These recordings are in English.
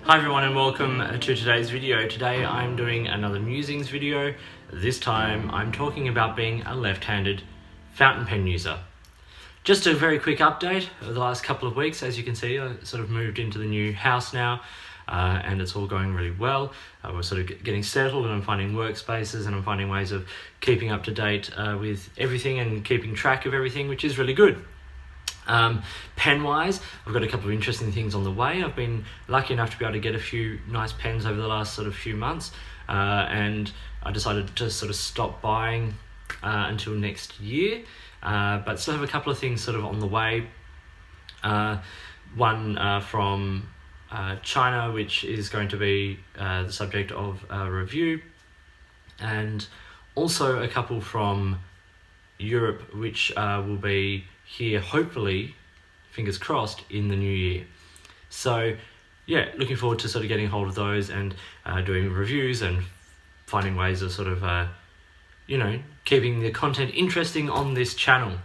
Hi everyone and welcome to today's video. Today I'm doing another Musings video. This time I'm talking about being a left-handed fountain pen user. Just a very quick update of the last couple of weeks. As you can see, I sort of moved into the new house now and it's all going really well. We're sort of getting settled and I'm finding workspaces and I'm finding ways of keeping up to date with everything and keeping track of everything, which is really good. Pen-wise, I've got a couple of interesting things on the way. I've been lucky enough to be able to get a few nice pens over the last sort of few months, and I decided to sort of stop buying until next year, but still have a couple of things sort of on the way. One from China, which is going to be the subject of a review, and also a couple from Europe, which will be here, hopefully, fingers crossed, in the new year. So yeah, looking forward to sort of getting hold of those and doing reviews and finding ways of sort of keeping the content interesting on this channel.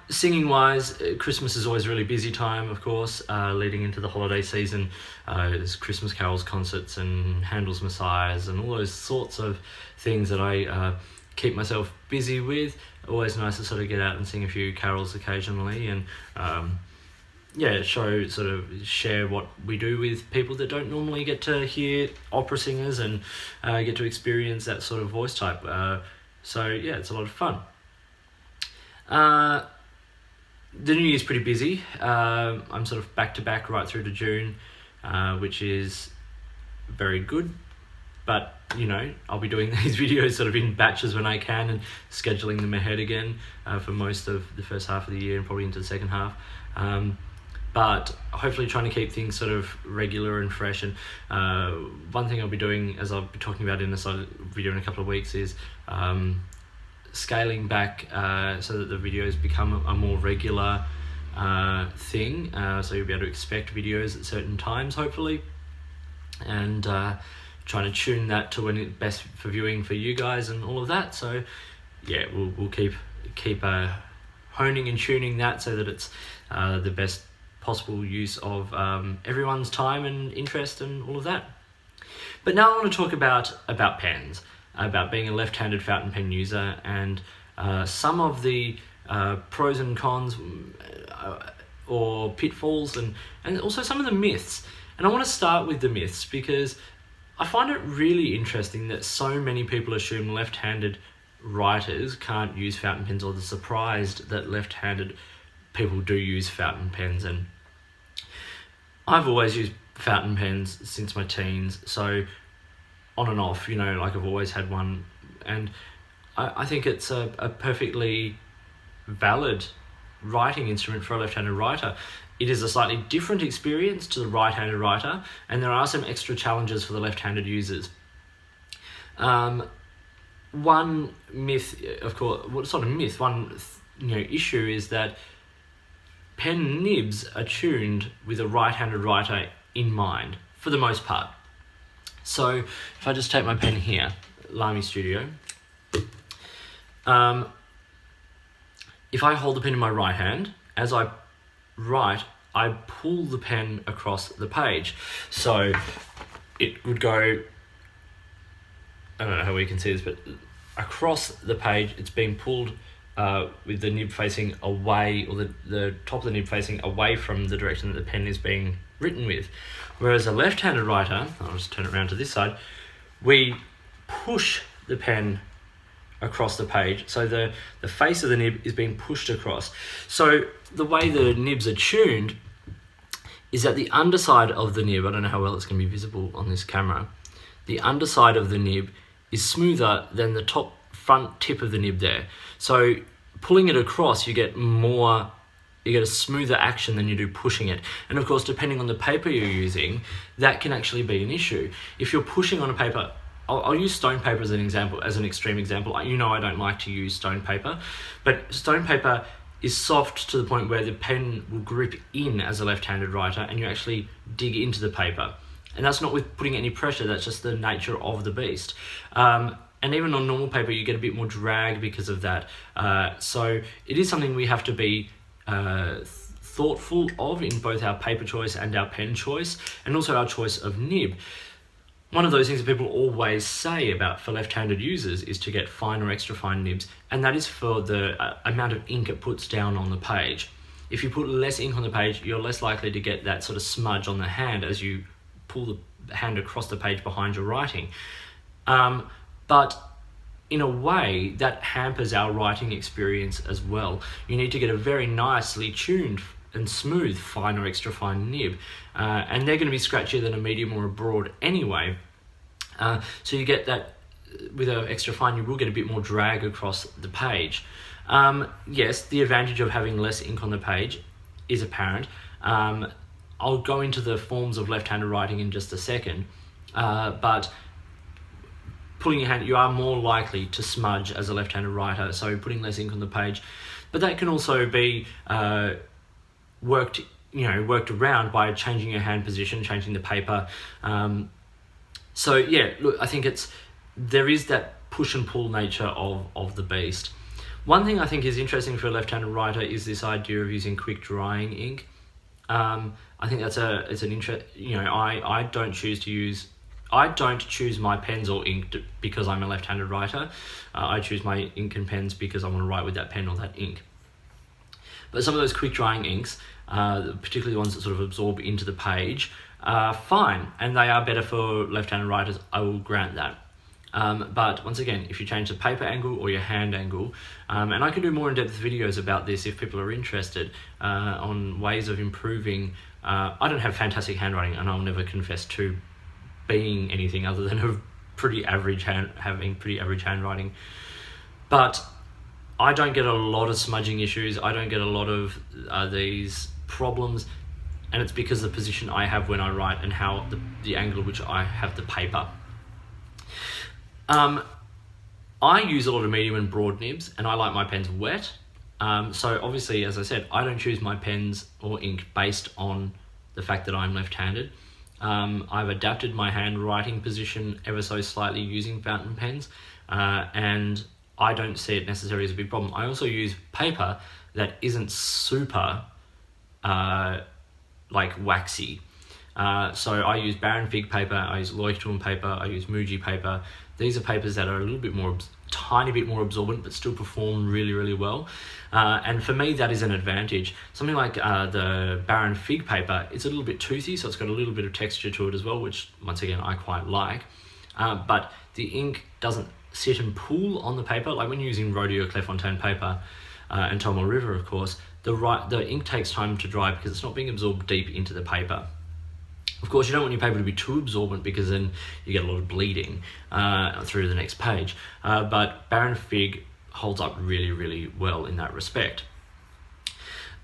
Singing wise, Christmas is always a really busy time, of course, leading into the holiday season. There's Christmas carols, concerts and Handel's Messiahs and all those sorts of things that I keep myself busy with. Always nice to sort of get out and sing a few carols occasionally and share what we do with people that don't normally get to hear opera singers and get to experience that sort of voice type. So yeah, it's a lot of fun. The new year's pretty busy. I'm sort of back to back right through to June, which is very good. But, I'll be doing these videos sort of in batches when I can and scheduling them ahead again for most of the first half of the year and probably into the second half. But hopefully trying to keep things sort of regular and fresh. And one thing I'll be doing, as I'll be talking about in this video in a couple of weeks, is scaling back so that the videos become a more regular thing. So you'll be able to expect videos at certain times, hopefully. And trying to tune that to when it's best for viewing for you guys and all of that. So yeah, we'll keep honing and tuning that so that it's the best possible use of everyone's time and interest and all of that. But now I want to talk about pens, about being a left-handed fountain pen user and some of the pros and cons or pitfalls and also some of the myths. And I want to start with the myths because I find it really interesting that so many people assume left-handed writers can't use fountain pens, or they're surprised that left-handed people do use fountain pens. And I've always used fountain pens since my teens, so on and off, I've always had one. And I think it's a perfectly valid writing instrument for a left-handed writer. It is a slightly different experience to the right-handed writer, and there are some extra challenges for the left-handed users. One myth, of course, well, sort of myth, one issue is that pen nibs are tuned with a right-handed writer in mind, for the most part. So if I just take my pen here, Lamy Studio, if I hold the pen in my right hand, as I write, I pull the pen across the page. So it would go, I don't know how we can see this, but across the page it's being pulled with the nib facing away, or the top of the nib facing away from the direction that the pen is being written with. Whereas a left-handed writer, I'll just turn it around to this side, we push the pen across the page, so the face of the nib is being pushed across. So the way the nibs are tuned is that the underside of the nib, I don't know how well it's going to be visible on this camera, the underside of the nib is smoother than the top front tip of the nib there. So pulling it across, you get a smoother action than you do pushing it. And of course, depending on the paper you're using, that can actually be an issue. If you're pushing on a paper, I'll use stone paper as an example, as an extreme example. I don't like to use stone paper, but stone paper is soft to the point where the pen will grip in as a left-handed writer and you actually dig into the paper. And that's not with putting any pressure, that's just the nature of the beast. And even on normal paper, you get a bit more drag because of that. So it is something we have to be thoughtful of in both our paper choice and our pen choice, and also our choice of nib. One of those things that people always say about for left-handed users is to get fine or extra fine nibs, and that is for the amount of ink it puts down on the page. If you put less ink on the page, you're less likely to get that sort of smudge on the hand as you pull the hand across the page behind your writing. But in a way, that hampers our writing experience as well. You need to get a very nicely tuned and smooth fine or extra fine nib, and they're going to be scratchier than a medium or a broad anyway. So you get that with an extra fine, you will get a bit more drag across the page. Yes, the advantage of having less ink on the page is apparent. I'll go into the forms of left-handed writing in just a second, but pulling your hand, you are more likely to smudge as a left-handed writer, so putting less ink on the page. But that can also be worked around by changing your hand position, changing the paper. So yeah, look, I think there is that push and pull nature of the beast. One thing I think is interesting for a left-handed writer is this idea of using quick drying ink. I think it's an interest. I don't choose my pens or ink because I'm a left-handed writer. I choose my ink and pens because I want to write with that pen or that ink. But some of those quick drying inks, particularly the ones that sort of absorb into the page, are fine, and they are better for left-handed writers, I will grant that. But once again, if you change the paper angle or your hand angle, and I can do more in-depth videos about this if people are interested, on ways of improving. I don't have fantastic handwriting, and I'll never confess to being anything other than having pretty average handwriting. But I don't get a lot of smudging issues. I don't get a lot of these problems, and it's because of the position I have when I write and how the angle at which I have the paper. I use a lot of medium and broad nibs, and I like my pens wet. So obviously, as I said, I don't choose my pens or ink based on the fact that I'm left-handed. I've adapted my handwriting position ever so slightly using fountain pens, and I don't see it necessarily as a big problem. I also use paper that isn't super waxy. So I use Baron Fig paper, I use Leuchtturm paper, I use Muji paper. These are papers that are a little bit more, tiny bit more absorbent, but still perform really, really well. And for me, that is an advantage. Something like the Baron Fig paper, it's a little bit toothy, so it's got a little bit of texture to it as well, which once again, I quite like. But the ink doesn't sit and pool on the paper. Like when you're using Rodeo Clairefontaine paper, and Tomo River, of course, the ink takes time to dry because it's not being absorbed deep into the paper. Of course, you don't want your paper to be too absorbent because then you get a lot of bleeding through the next page. But Baron Fig holds up really, really well in that respect.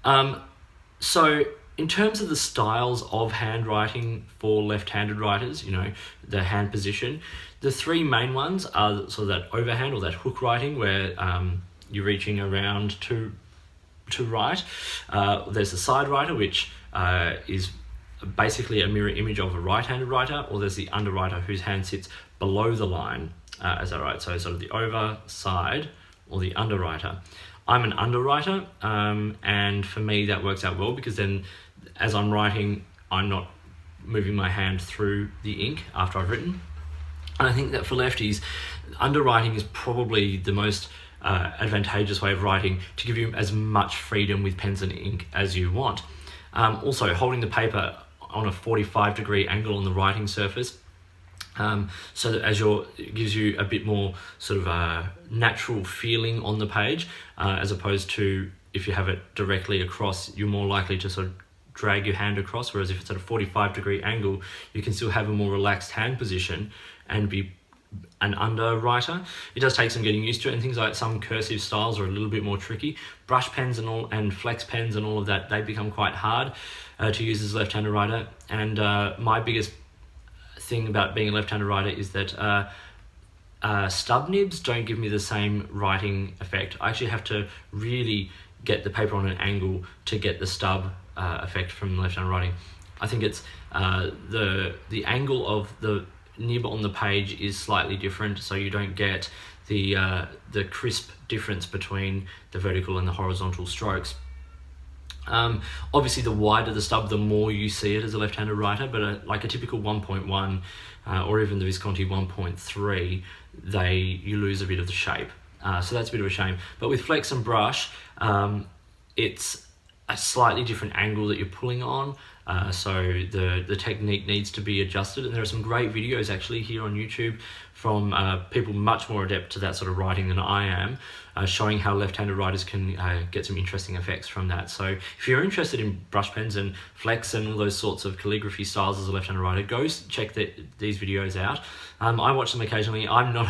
So in terms of the styles of handwriting for left-handed writers, the hand position, the three main ones are sort of that overhand or that hook writing where you're reaching around to write. There's the side writer, which is basically a mirror image of a right-handed writer, or there's the underwriter whose hand sits below the line as I write. So sort of the over, side, or the underwriter. I'm an underwriter, and for me that works out well because then as I'm writing, I'm not moving my hand through the ink after I've written. And I think that for lefties, underwriting is probably the most advantageous way of writing to give you as much freedom with pens and ink as you want. Also, holding the paper on a 45-degree angle on the writing surface, so that it gives you a bit more sort of natural feeling on the page, as opposed to if you have it directly across, you're more likely to sort of drag your hand across, whereas if it's at a 45-degree angle, you can still have a more relaxed hand position and be an underwriter. It does take some getting used to it, and things like some cursive styles are a little bit more tricky. Brush pens and flex pens and all of that, they become quite hard to use as a left-handed writer. And my biggest thing about being a left-handed writer is that stub nibs don't give me the same writing effect. I actually have to really get the paper on an angle to get the stub effect from left-handed writing. I think it's the angle of the nib on the page is slightly different, so you don't get the crisp difference between the vertical and the horizontal strokes. Obviously, the wider the stub, the more you see it as a left-handed writer, but like a typical 1.1 or even the Visconti 1.3, you lose a bit of the shape. So that's a bit of a shame. But with flex and brush, it's a slightly different angle that you're pulling on. So the technique needs to be adjusted, and there are some great videos actually here on YouTube from people much more adept to that sort of writing than I am, showing how left-handed writers can get some interesting effects from that. So if you're interested in brush pens and flex and all those sorts of calligraphy styles as a left-handed writer, go check these videos out. I watch them occasionally. I'm not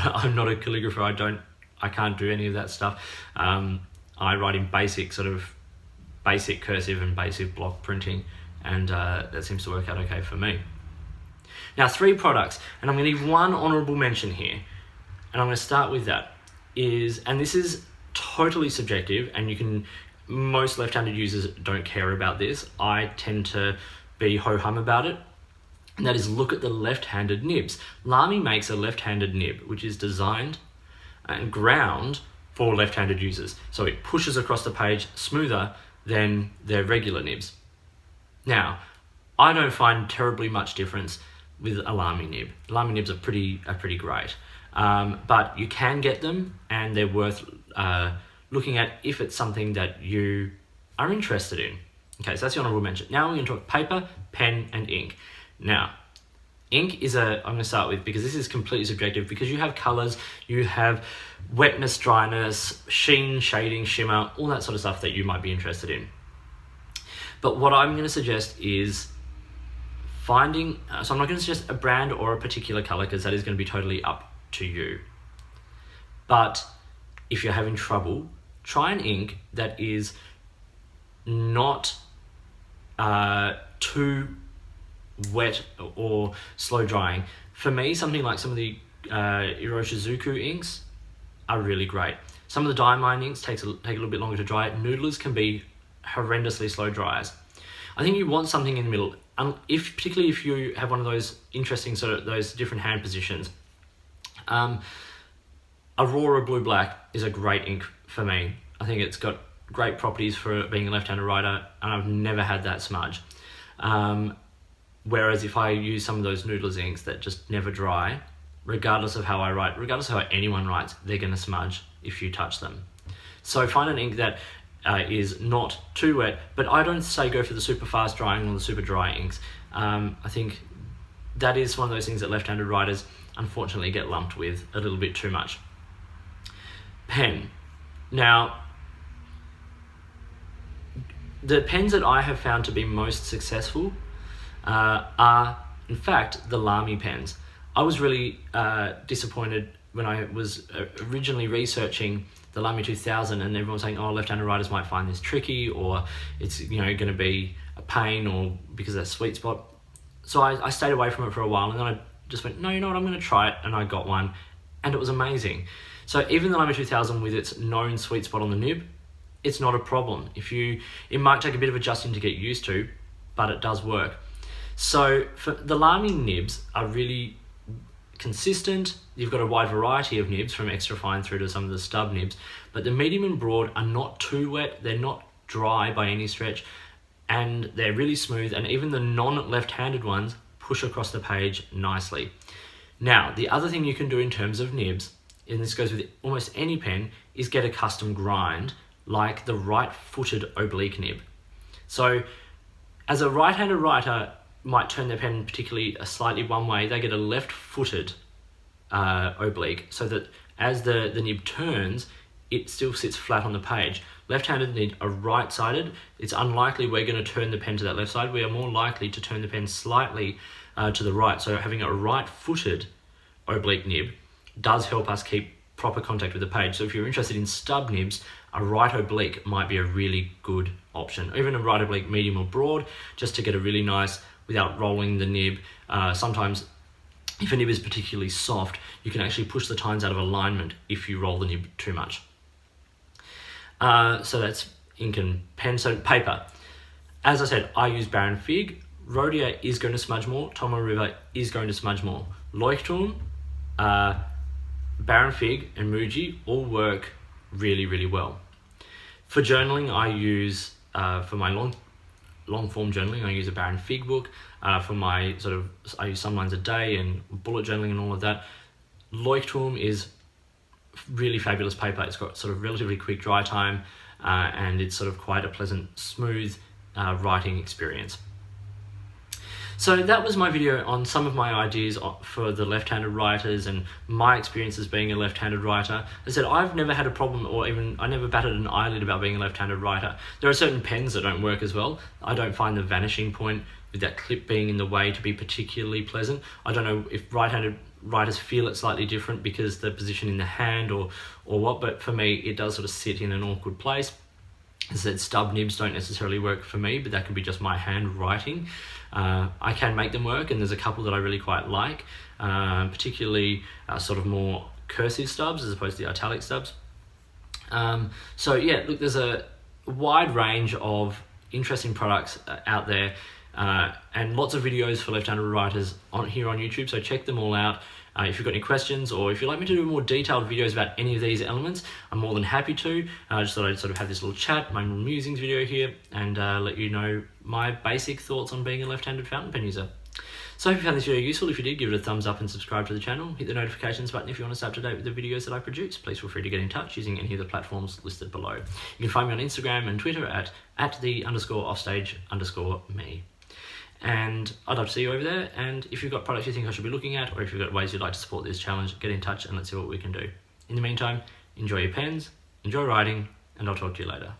a calligrapher. I can't do any of that stuff. I write in basic cursive and basic block printing, and that seems to work out okay for me. Now, 3 products, and I'm going to leave one honourable mention here, and I'm going to start with that, and this is totally subjective, and most left-handed users don't care about this. I tend to be ho-hum about it, and that is look at the left-handed nibs. Lamy makes a left-handed nib, which is designed and ground for left-handed users. So it pushes across the page smoother than their regular nibs. Now, I don't find terribly much difference with a Lamy nib. Lamy nibs are pretty great, but you can get them, and they're worth looking at if it's something that you are interested in. Okay, so that's the honourable mention. Now we're going to talk paper, pen, and ink. Now, ink is I'm going to start with, because this is completely subjective, because you have colours, you have wetness, dryness, sheen, shading, shimmer, all that sort of stuff that you might be interested in. But what I'm going to suggest is so I'm not going to suggest a brand or a particular colour, because that is going to be totally up to you. But if you're having trouble, try an ink that is not too wet or slow drying. For me, something like some of the Iroshizuku inks are really great. Some of the diamine inks take a little bit longer to dry. Noodlers can be horrendously slow dryers. I think you want something in the middle, particularly if you have one of those interesting those different hand positions. Aurora Blue Black is a great ink for me. I think it's got great properties for being a left-handed writer, and I've never had that smudge. Whereas if I use some of those Noodlers inks that just never dry, regardless of how I write, regardless of how anyone writes, they're going to smudge if you touch them. So find an ink that is not too wet, but I don't say go for the super fast drying or the super dry inks. I think that is one of those things that left-handed writers unfortunately get lumped with a little bit too much. Pen. Now, the pens that I have found to be most successful are, in fact, the Lamy pens. I was really disappointed when I was originally researching the Lamy 2000, and everyone was saying, oh, left-handed writers might find this tricky, or it's going to be a pain, or because of that sweet spot. So I stayed away from it for a while, and then I just went, no, you know what, I'm going to try it, and I got one, and it was amazing. So even the Lamy 2000 with its known sweet spot on the nib, it's not a problem. It might take a bit of adjusting to get used to, but it does work. So for the Lamy nibs are really consistent. You've got a wide variety of nibs, from extra fine through to some of the stub nibs, but the medium and broad are not too wet, they're not dry by any stretch, and they're really smooth, and even the non-left-handed ones push across the page nicely. Now, the other thing you can do in terms of nibs, and this goes with almost any pen, is get a custom grind, like the right-footed oblique nib. So as a right-handed writer might turn their pen particularly slightly one way, they get a left-footed oblique, so that as the nib turns, it still sits flat on the page. Left-handed nib are right-sided. It's unlikely we're going to turn the pen to that left side. We are more likely to turn the pen slightly to the right. So having a right-footed oblique nib does help us keep proper contact with the page. So if you're interested in stub nibs, a right oblique might be a really good option. Even a right oblique medium or broad, just to get a really nice, without rolling the nib. Sometimes if a nib is particularly soft, you can actually push the tines out of alignment if you roll the nib too much. So that's ink and pen. So paper. As I said, I use Baron Fig. Rhodia is going to smudge more. Tomo River is going to smudge more. Leuchtturm, Baron Fig and Muji all work really, really well. For journaling, I use for my long form journaling, I use a Baron Fig book. For my I use some lines a day and bullet journaling and all of that. Leuchtturm is really fabulous paper. It's got sort of relatively quick dry time, and it's sort of quite a pleasant, smooth writing experience. So that was my video on some of my ideas for the left-handed writers and my experiences being a left-handed writer. As I said, I've never had a problem, or even I never batted an eyelid about being a left-handed writer. There are certain pens that don't work as well. I don't find the vanishing point with that clip being in the way to be particularly pleasant. I don't know if right-handed writers feel it slightly different because the position in the hand or what, but for me it does sort of sit in an awkward place. As I said, stub nibs don't necessarily work for me, but that could be just my handwriting. I can make them work, and there's a couple that I really quite like, particularly sort of more cursive stubs as opposed to the italic stubs. So yeah, look, there's a wide range of interesting products out there, and lots of videos for left-handed writers here on YouTube, so check them all out. If you've got any questions, or if you'd like me to do more detailed videos about any of these elements, I'm more than happy to. I just thought I'd sort of have this little chat, my musings video here, and let you know my basic thoughts on being a left-handed fountain pen user. So I hope you found this video useful. If you did, give it a thumbs up and subscribe to the channel. Hit the notifications button if you want to stay up to date with the videos that I produce. Please feel free to get in touch using any of the platforms listed below. You can find me on Instagram and Twitter at @the_offstage_me. And I'd love to see you over there. And if you've got products you think I should be looking at, or if you've got ways you'd like to support this challenge, get in touch and let's see what we can do. In the meantime, enjoy your pens, enjoy writing, and I'll talk to you later.